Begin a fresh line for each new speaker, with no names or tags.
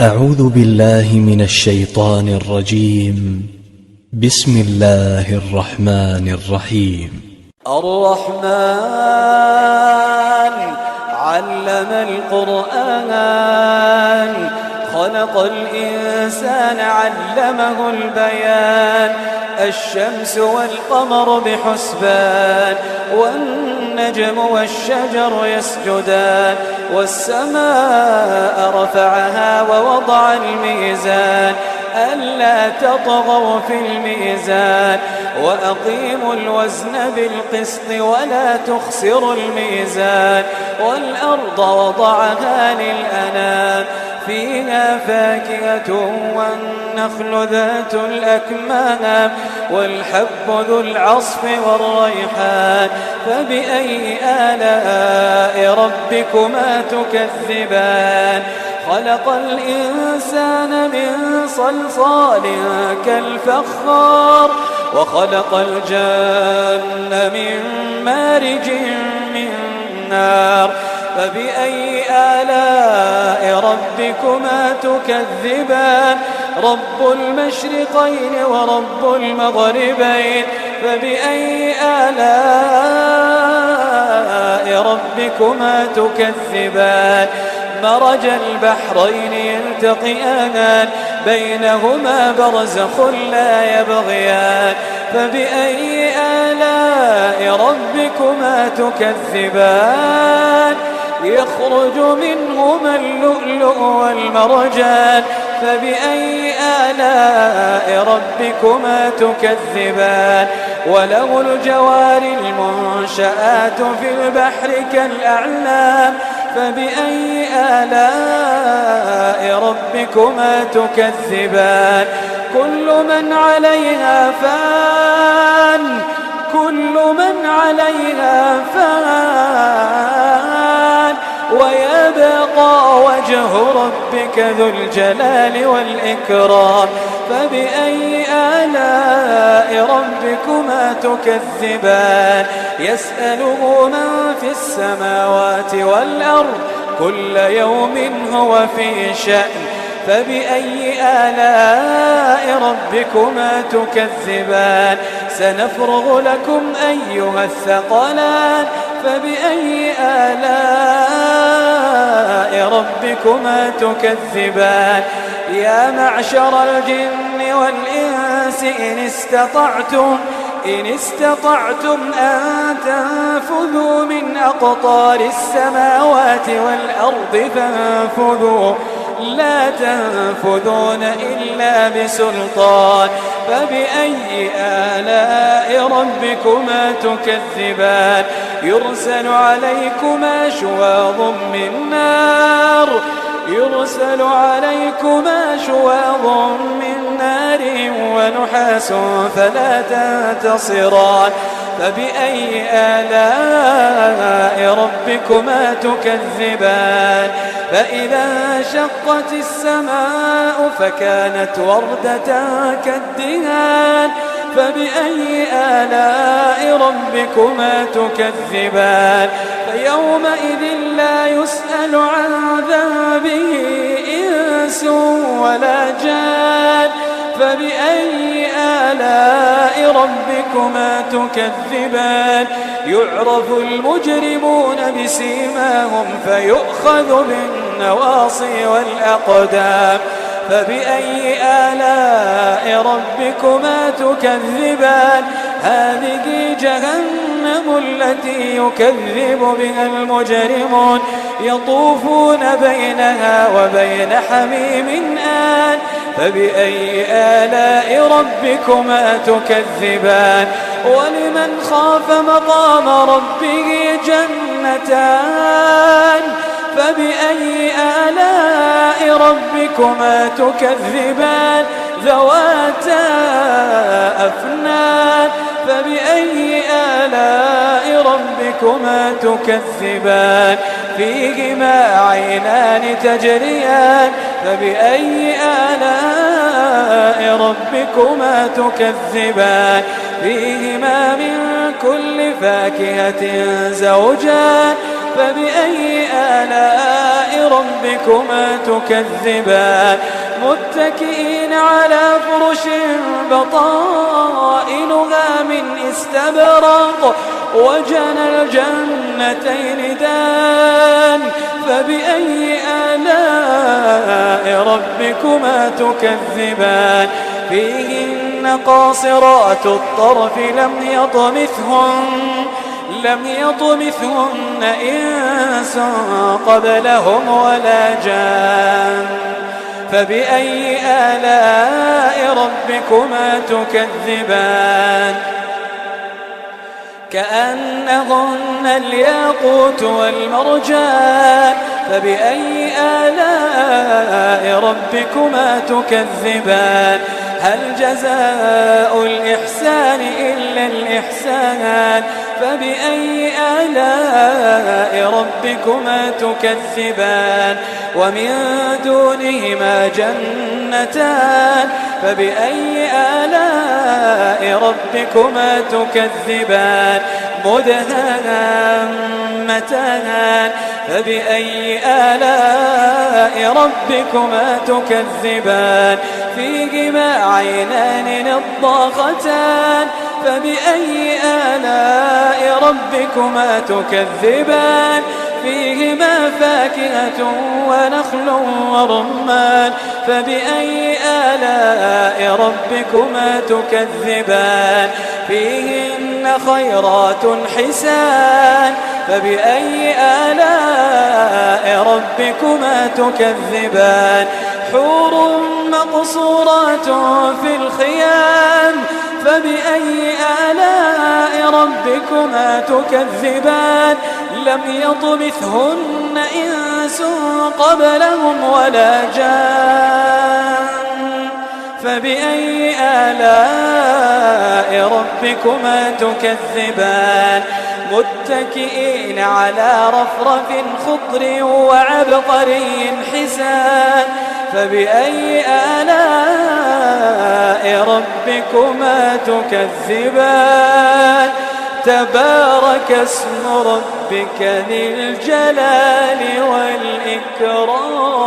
أعوذ بالله من الشيطان الرجيم. بسم الله الرحمن الرحيم.
الرحمن علم القرآن، خلق الإنسان علمه البيان. الشمس والقمر بحسبان، والنجم والشجر يسجدان. والسماء رفعها ووضع الميزان، ألا تطغوا في الميزان. وأقيموا الوزن بالقسط ولا تخسروا الميزان. والأرض وضعها للأنام، فيها فاكهة والنخل ذات الأكمام، والحب ذو العصف والريحان. فبأي آلاء ربكما تكذبان؟ خلق الإنسان من صلصال كالفخار، وخلق الجن من مارج من نار. فبأي آلاء ربكما تكذبان؟ رب المشرقين ورب المغربين. فبأي آلاء ربكما تكذبان؟ مرج البحرين يلتقيان، بينهما برزخ لا يبغيان. فبأي آلاء ربكما تكذبان؟ يخرج منهما اللؤلؤ والمرجان. فبأي آلاء ربكما تكذبان؟ وله الجوار المنشآت في البحر كالأعلام. فبأي آلاء ربكما تكذبان؟ كل من عليها فان، كل من عليها فان، ويبقى وجه ربك ذو الجلال والإكرام. فبأي آلاء ربكما تكذبان؟ يسأله من في السماوات والأرض، كل يوم هو في شأن. فبأي آلاء ربكما تكذبان؟ سنفرغ لكم أيها الثقلان. فبأي آلاء ربكما تكذبان؟ يا معشر الجن والإنس إن استطعتم أن تنفذوا من أقطار السماوات والأرض فانفذوا، لا تنفذون إلا بسلطان. فبأي آلاء ربكما تكذبان؟ يرسل عليكما شواظ من نار، يرسل عليكما شواظ من نار ونحاس فلا تنتصران. فبأي آلاء ربكما تكذبان؟ فإذا انشقت السماء فكانت وردة كالدهان. فبأي آلاء ربكما تكذبان؟ فيومئذ لا يسأل عن ذنبه إنس ولا جان. فبأي آلاء ربكما تكذبان؟ يعرف المجرمون بسيماهم فيؤخذ بالنواصي والأقدام. فبأي آلاء ربكما تكذبان؟ هذه جهنم التي يكذب بها المجرمون، يطوفون بينها وبين حميم آن. فبأي آلاء ربكما تكذبان؟ ولمن خاف مقام ربه جنتان. فبأي آلاء ربكما تكذبان؟ ذواتا أفنان. فبأي آلاء ربكما تكذبان؟ فيهما عينان تجريان. فبأي آلاء ربكما تكذبان؟ فيهما من كل فاكهة زوجان. فبأي آلاء ربكما تكذبان متكئين على فرش بطائنها من استبرق وجنى الجنتين دان فبأي آلاء ربكما تكذبان فيهن قاصرات الطرف لم يطمثهن إنس قبلهم ولا جان فبأي آلاء ربكما تكذبان كأنهن الياقوت والمرجان فبأي آلاء ربكما تكذبان هل جزاء الإحسان إلا الإحسان فبأي آلاء ربكما تكذبان ومن دونهما جنتان فبأي آلاء ربكما تكذبان مدهامتان فبأي آلاء ربكما تكذبان فيهما عينان نضاختان فبأي آلاء ربكما تكذبان فيهما فاكهة ونخل ورمان فبأي آلاء ربكما تكذبان فيهن خيرات حسان فبأي آلاء ربكما تكذبان حور مقصورات في الخيام فبأي آلاء ربكما تكذبان لم يطمثهن إنس قبلهم ولا جان فبأي آلاء ربكما تكذبان متكئين على رفرف خضر وعبقري حسان فبأي آلاء ربكما تكذبان تبارك اسم ربك ذي الجلال والإكرام